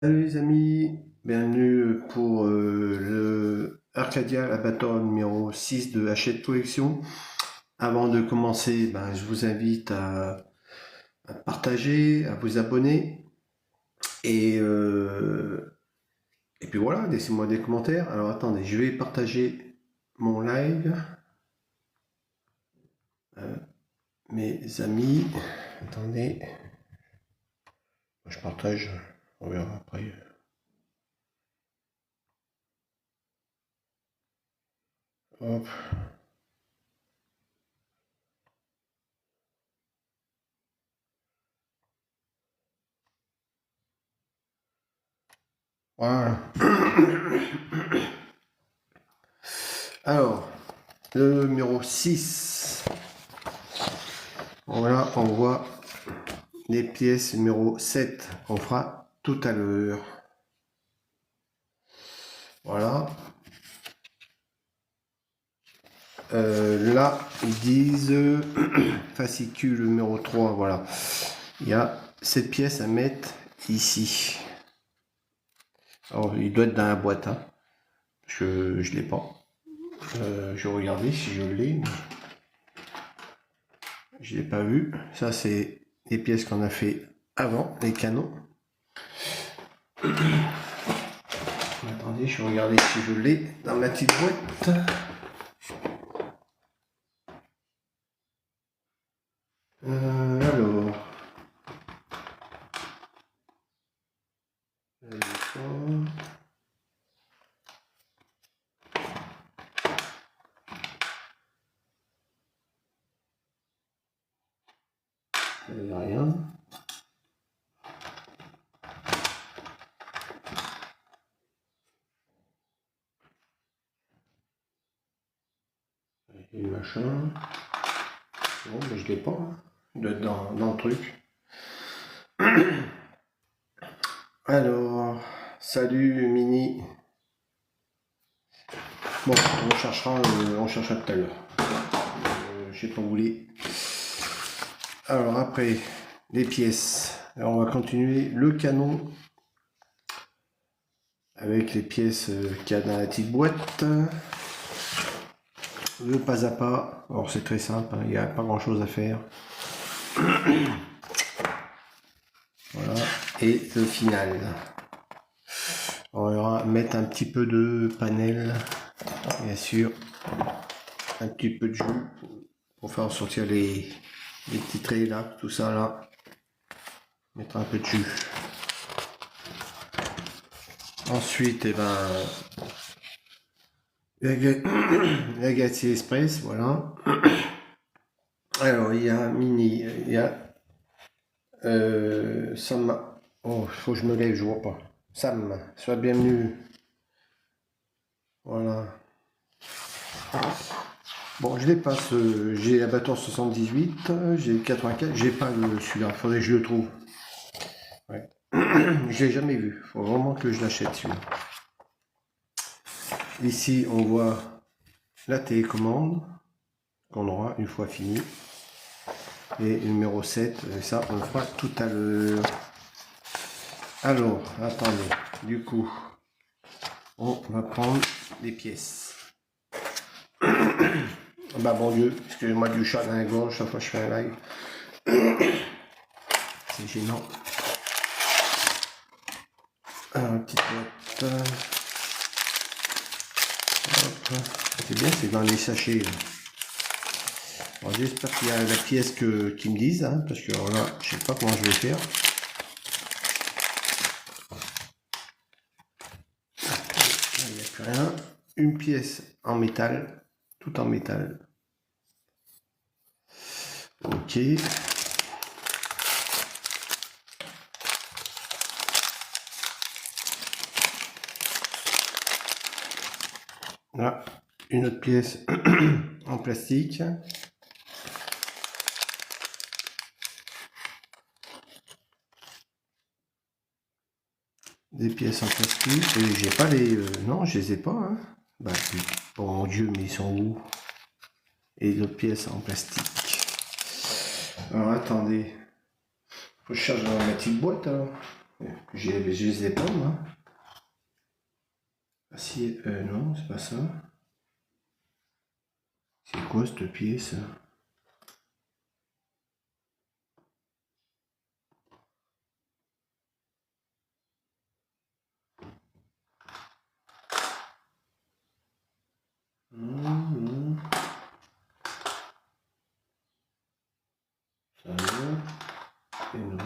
Salut les amis, bienvenue pour le Arcadia Labator numéro 6 de Hachette Collection. Avant de commencer, je vous invite à partager, à vous abonner et, euh, et puis voilà, laissez-moi des commentaires. Alors attendez, je vais partager mon live. Euh, Mes amis, attendez, je partage, on verra après. Hop. Voilà. Alors, le numéro 6. Voilà, on voit les pièces numéro 7 qu'on fera tout à l'heure. Voilà. Là, ils disent fascicule numéro 3. Voilà. Il y a cette pièce à mettre ici. Alors, il doit être dans la boîte. Hein. Je ne l'ai pas. Je vais regarder si je l'ai. Mais je ne l'ai pas vu. Ça, c'est les pièces qu'on a fait avant, les canons. Attendez, je vais regarder si je l'ai dans ma petite boîte. Alors. Il n'y a rien. Et machin. Bon, mais je l'ai pas. Hein. Il doit être dans le truc. Alors, salut Mini. Bon, on cherchera tout à l'heure. Je sais pas où les. Alors après, les pièces. Alors on va continuer le canon avec les pièces qu'il y a dans la petite boîte. Le pas à pas. Alors c'est très simple, hein, il n'y a pas grand chose à faire. Voilà. Et le final. On va mettre un petit peu de panel, bien sûr. Un petit peu de jus pour faire sortir les petits traits là, tout ça là. Mettre un peu de jus. Ensuite, la Galaxy Express, voilà. Alors, il y a Mini, il y a Sam. Oh, faut que je me lève, je vois pas. Sam, sois bienvenu. Voilà. Bon, je les passe. J'ai la Bator 78, j'ai le 84, j'ai pas celui-là. Faudrait que je le trouve. Ouais. Je l'ai jamais vu. Faut vraiment que je l'achète celui-là. Ici, on voit la télécommande qu'on aura une fois fini. Et le numéro 7, ça, on le fera tout à l'heure. Alors, attendez. Du coup, on va prendre les pièces. Bah bon Dieu, excusez-moi du chat dans la gorge chaque fois que je fais un live. C'est gênant. Alors, une petite boîte. C'est bien, c'est dans les sachets. Alors, j'espère qu'il y a la pièce qu'ils me disent, hein, parce que alors là, je sais pas comment je vais faire. Il n'y a plus rien. Une pièce en métal, tout en métal. Ok. Là, une autre pièce en plastique. Des pièces en plastique. Et j'ai pas les. Non, je les ai pas. Hein. Bah, oh mon Dieu, mais ils sont où? Et d'autres pièces en plastique. Alors attendez. Faut que je cherche dans ma petite boîte alors. J'ai les épaules, moi. Ah si, non, c'est pas ça. C'est quoi cette pièce? Non, non, ça non, et non.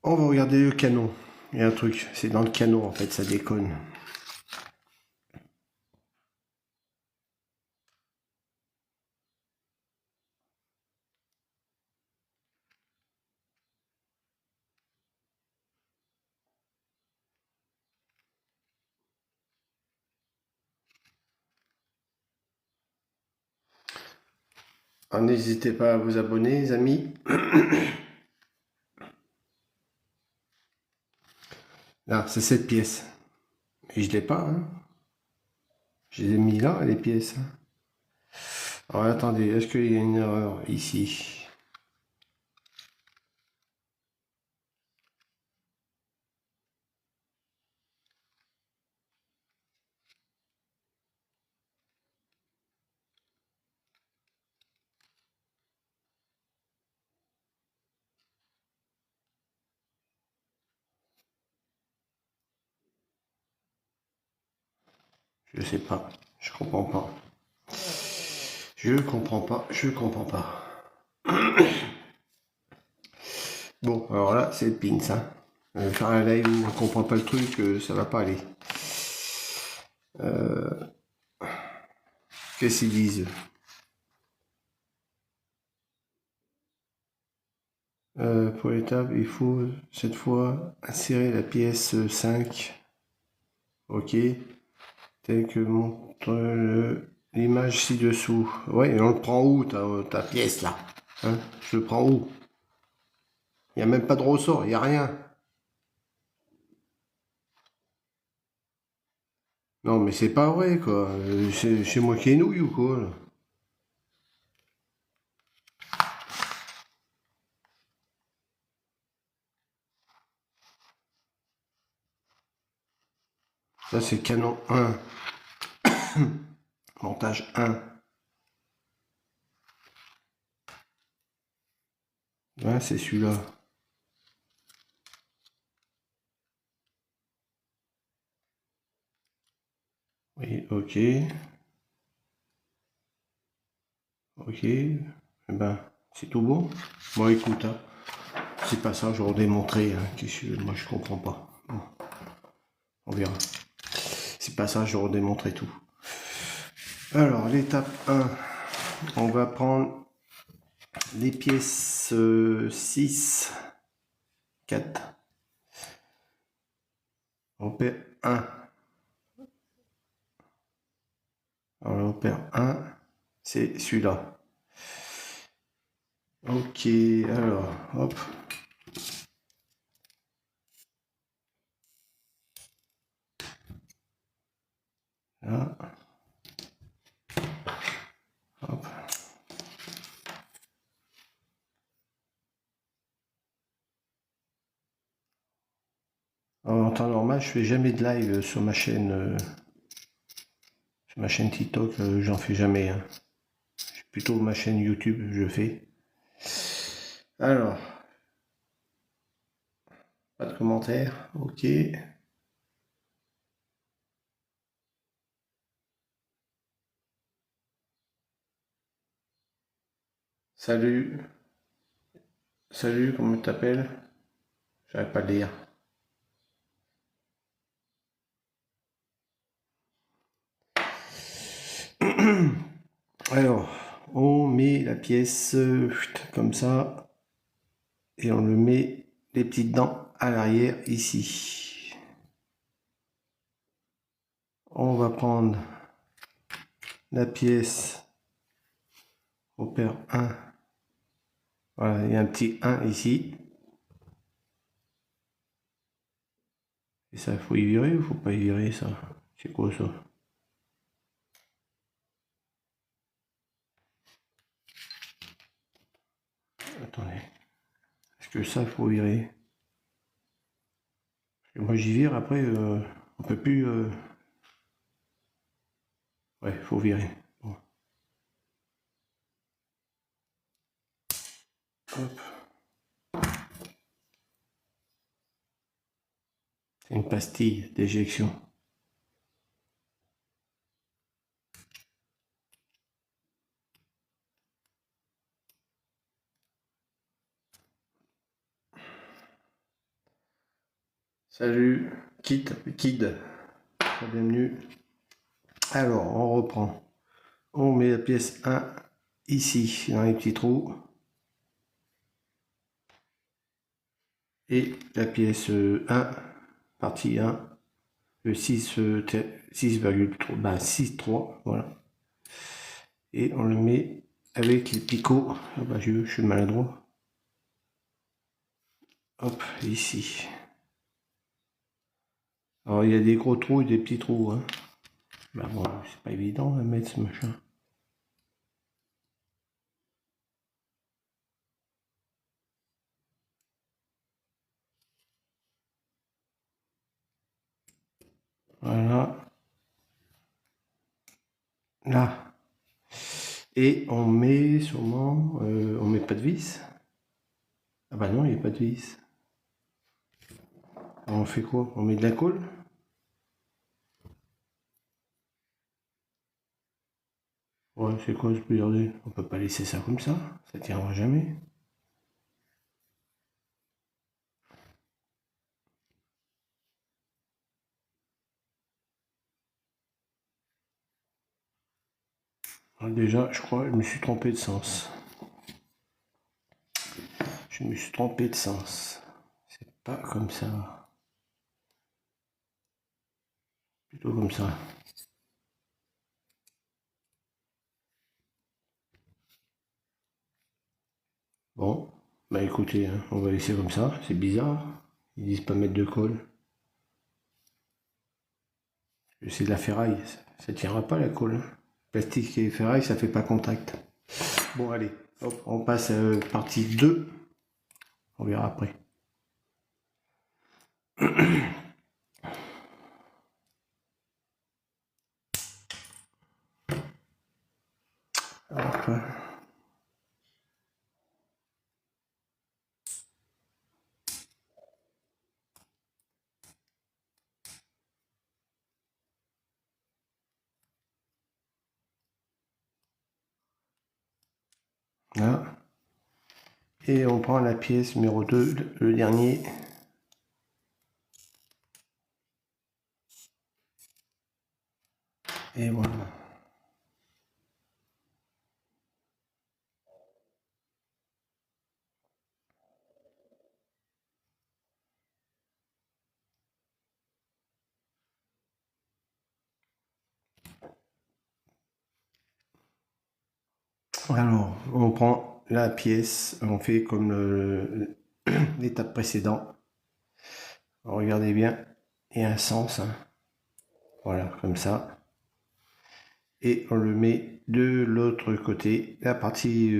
On va regarder le canon. Il y a un truc, c'est dans le canon en fait, ça déconne. Alors, n'hésitez pas à vous abonner, les amis. Là, c'est cette pièce. Et je l'ai pas, hein. Je les ai mis là, les pièces. Alors attendez, est-ce qu'il y a une erreur ici? Je sais pas. Je comprends pas. Je comprends pas. Je comprends pas. Bon, alors là, c'est le pin, ça. Faire un live où on comprend pas le truc, ça va pas aller. Qu'est-ce qu'ils disent? Pour l'étape, il faut cette fois insérer la pièce 5. Ok. Tel que montre l'image ci-dessous. Ouais, et on le prend où, ta pièce là? Hein? Je le prends où? Il n'y a même pas de ressort, il n'y a rien. Non, mais c'est pas vrai, quoi. C'est moi qui ai nouille ou quoi, là? Ça, c'est canon 1. Montage 1. Ouais, c'est celui-là. Oui, ok. Ok. Eh ben, c'est tout bon. Bon, écoute, hein, c'est pas ça, je vais démontrer. Hein, moi, je comprends pas. Bon, on verra. C'est pas ça, je vais redémontrer tout. Alors, l'étape 1, on va prendre les pièces 6, 4, repère 1. Alors, le repère 1, c'est celui-là. Ok, alors, hop. Là. Hop. En temps normal, je fais jamais de live sur ma chaîne TikTok, j'en fais jamais. Hein. C'est plutôt ma chaîne YouTube, je fais. Alors, pas de commentaires, ok. Salut, salut, comment tu t'appelles? J'arrive pas à le lire. Alors, on met la pièce comme ça et on le met les petites dents à l'arrière ici. On va prendre la pièce repère 1. Voilà, il y a un petit 1 ici. Et ça, faut y virer ou faut pas y virer ça? C'est quoi ça? Attendez. Est-ce que ça, il faut virer? Parce que moi, j'y vire, après, on peut plus... Ouais, il faut virer. Bon. Hop. C'est une pastille d'éjection. Salut, Kid. Bienvenue. Alors, on reprend. On met la pièce 1 ici, dans les petits trous. Et la pièce 1, partie 1, le 6,3, bah 6,3, voilà. Et on le met avec les picots. Ah bah, je suis maladroit. Hop, ici. Alors, il y a des gros trous et des petits trous. Hein. Bah voilà, c'est pas évident à mettre ce machin. Voilà. Là. Et on met sûrement... on met pas de vis. Ah bah non, il n'y a pas de vis. Alors on fait quoi? On met de la colle? Ouais, c'est quoi ce regardez? On peut pas laisser ça comme ça tiendra jamais. Alors déjà, je crois que je me suis trompé de sens. Je me suis trompé de sens. C'est pas comme ça. Plutôt comme ça. Bon, bah écoutez, hein, on va laisser comme ça. C'est bizarre. Ils disent pas mettre de colle. C'est de la ferraille. Ça tiendra pas la colle. Hein. Plastique et ferraille, ça fait pas contact. Bon, allez, hop, on passe à partie 2. On verra après. Hop. Là. Et on prend la pièce numéro 2, le dernier. Et voilà. Alors, on prend la pièce, on fait comme l'étape précédente. Regardez bien, il y a un sens. Hein. Voilà, comme ça. Et on le met de l'autre côté, la partie,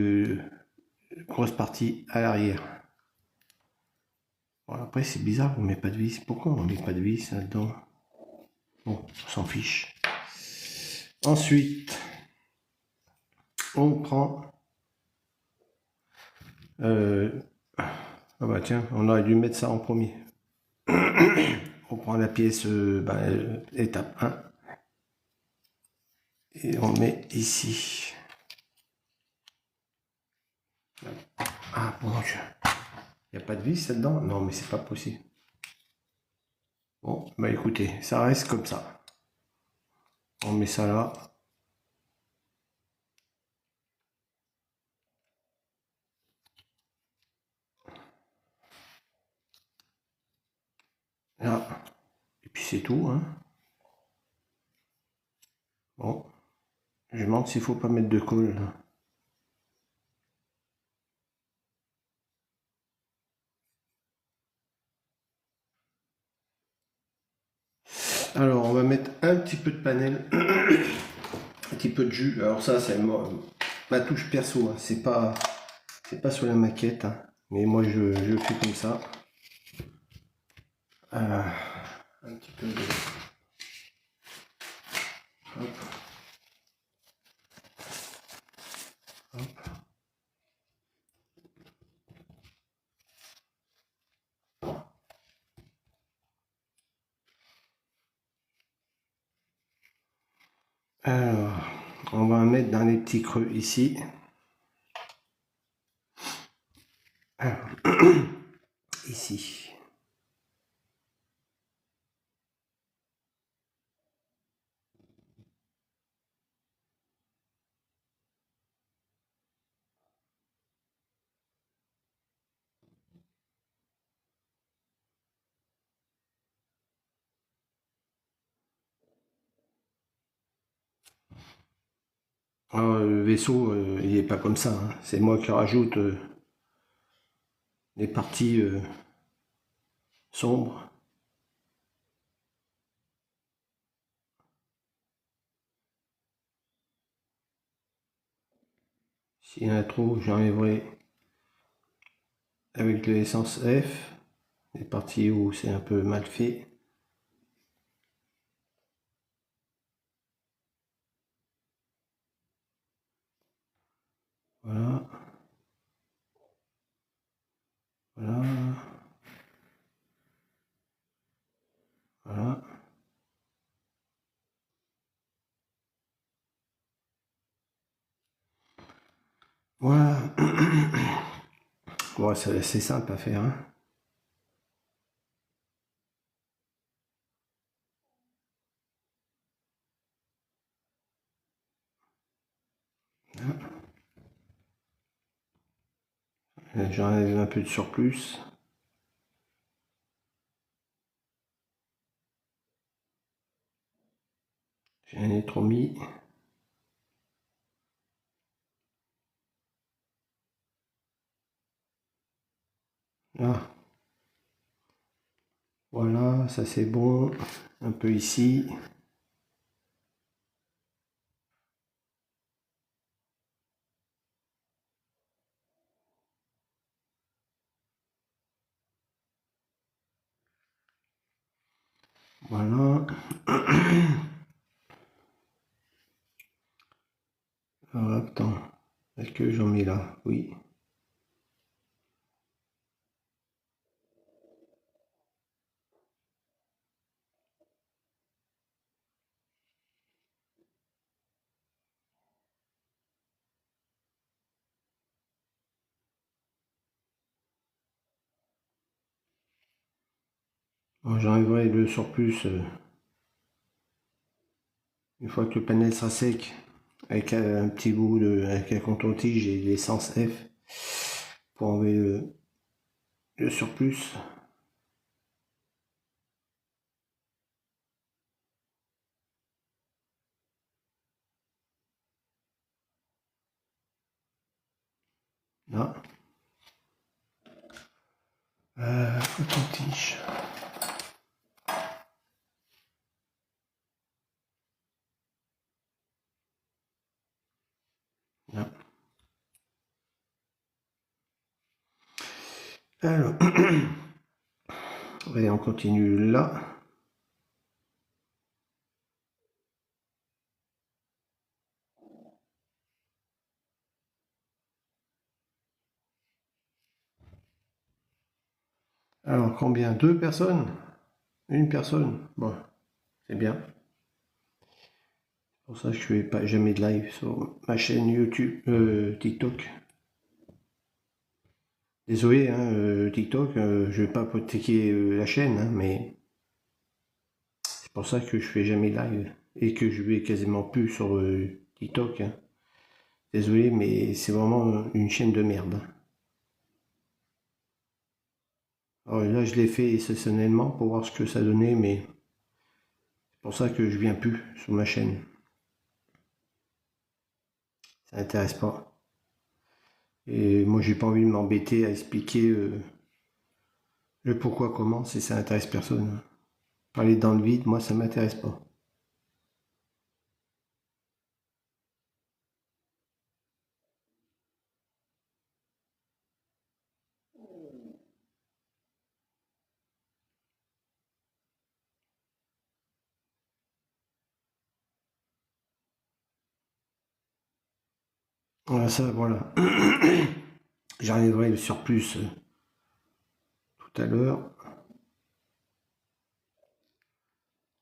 grosse partie à l'arrière. Bon, après, c'est bizarre, on met pas de vis. Pourquoi on met pas de vis là-dedans? Bon, on s'en fiche. Ensuite, on prend... ah bah tiens, on aurait dû mettre ça en premier. On prend la pièce étape 1 et on met ici. Ah bon Dieu, il n'y a pas de vis là-dedans? Non mais c'est pas possible. Bon, bah écoutez, ça reste comme ça. On met ça là. Là. Et puis c'est tout. Hein. Bon, je me demande s'il faut pas mettre de colle là. Alors, on va mettre un petit peu de panel, un petit peu de jus. Alors ça, c'est ma touche perso. Hein. C'est pas C'est pas sur la maquette, hein, mais moi je fais comme ça. Un petit peu de... Hop. Hop. Alors, on va en mettre dans les petits creux ici. Alors, ici. Alors, le vaisseau, il est pas comme ça, hein. C'est moi qui rajoute les parties sombres. S'il y en a trop, j'enlèverai avec de l'essence F. Les parties où c'est un peu mal fait. Voilà. Voilà. Voilà. Voilà. Bon, c'est assez simple à faire, hein. J'enlève un peu de surplus. J'en ai trop mis. Là. Voilà, ça c'est bon. Un peu ici. Voilà. Alors, attends. Est-ce que j'en mets là? Oui. Bon, j'enlèverai le surplus une fois que le panel sera sec, avec un petit bout de, avec un contour-tige et l'essence F pour enlever le surplus. Là. Contour-tige. Là. Alors, allez, on continue là. Alors, combien? Deux personnes? Une personne? Bon, c'est bien. Pour ça, je fais pas jamais de live sur ma chaîne YouTube, TikTok. Désolé, hein, TikTok, je vais pas hypothéquer la chaîne, hein, mais c'est pour ça que je fais jamais de live et que je vais quasiment plus sur TikTok, hein. Désolé, mais c'est vraiment une chaîne de merde. Alors là, je l'ai fait exceptionnellement pour voir ce que ça donnait, mais c'est pour ça que je viens plus sur ma chaîne. Ça n'intéresse pas. Et moi, j'ai pas envie de m'embêter à expliquer le pourquoi, comment, si ça intéresse personne. Parler dans le vide, moi, ça m'intéresse pas. Voilà, ça, voilà. J'arriverai le surplus tout à l'heure.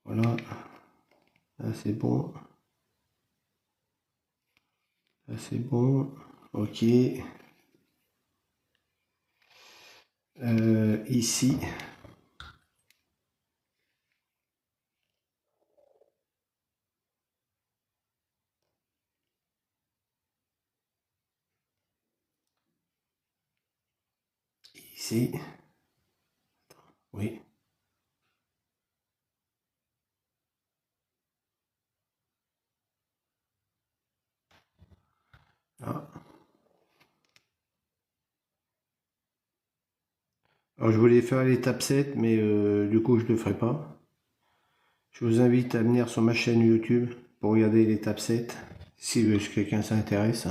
Voilà. Là, c'est bon. Là, c'est bon. Ok. Ici. Ici. Oui. Ah. Alors, je voulais faire l'étape 7, mais du coup, je ne le ferai pas. Je vous invite à venir sur ma chaîne YouTube pour regarder l'étape 7, si quelqu'un s'intéresse.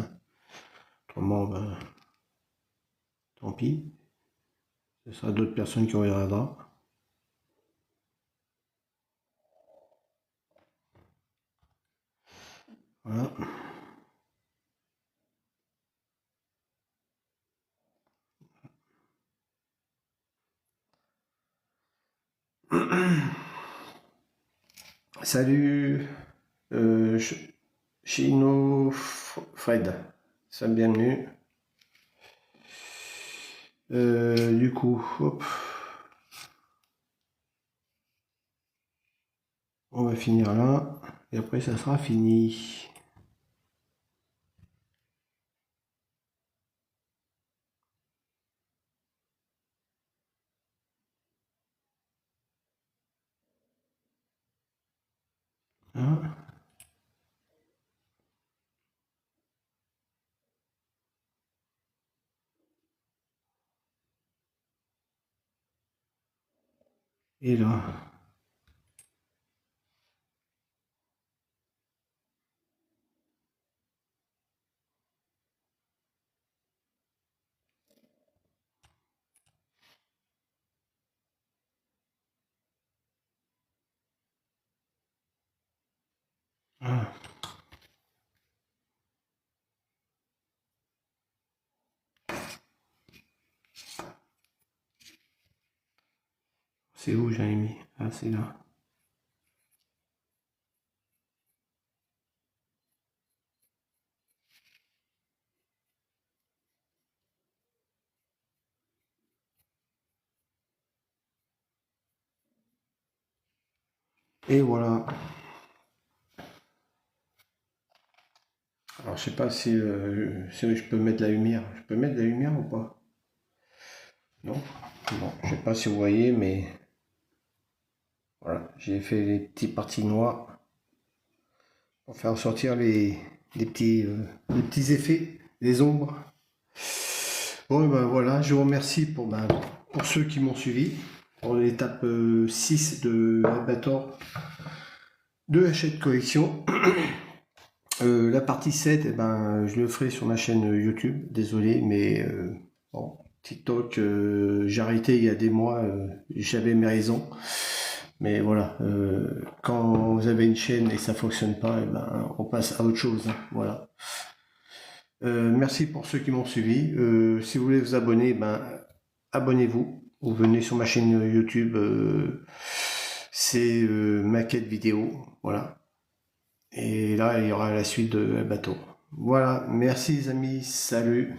Autrement, ben, tant pis. Ce sera d'autres personnes qui regardera. Voilà. Salut Chino Fred, sois bienvenue. Du coup, hop, on va finir là, et après ça sera fini. Hein. Et là, ah, c'est où j'avais mis? Ah, c'est là. Et voilà. Alors, je sais pas si je peux mettre la lumière. Je peux mettre la lumière ou pas? Non? Bon, je sais pas si vous voyez, mais voilà, j'ai fait les petits parties noires pour faire sortir les petits effets, les ombres. Bon, et ben voilà, je vous remercie pour ceux qui m'ont suivi pour l'étape 6 de Albator de Hachette Collection. La partie 7, eh ben, je le ferai sur ma chaîne YouTube, désolé, mais bon, TikTok, j'ai arrêté il y a des mois, j'avais mes raisons. Mais voilà, quand vous avez une chaîne et ça fonctionne pas, eh ben, on passe à autre chose. Hein, voilà. Merci pour ceux qui m'ont suivi. Si vous voulez vous abonner, ben, abonnez-vous. Vous venez sur ma chaîne YouTube. C'est maquette vidéo. Voilà. Et là, il y aura la suite de bateau. Voilà. Merci les amis. Salut.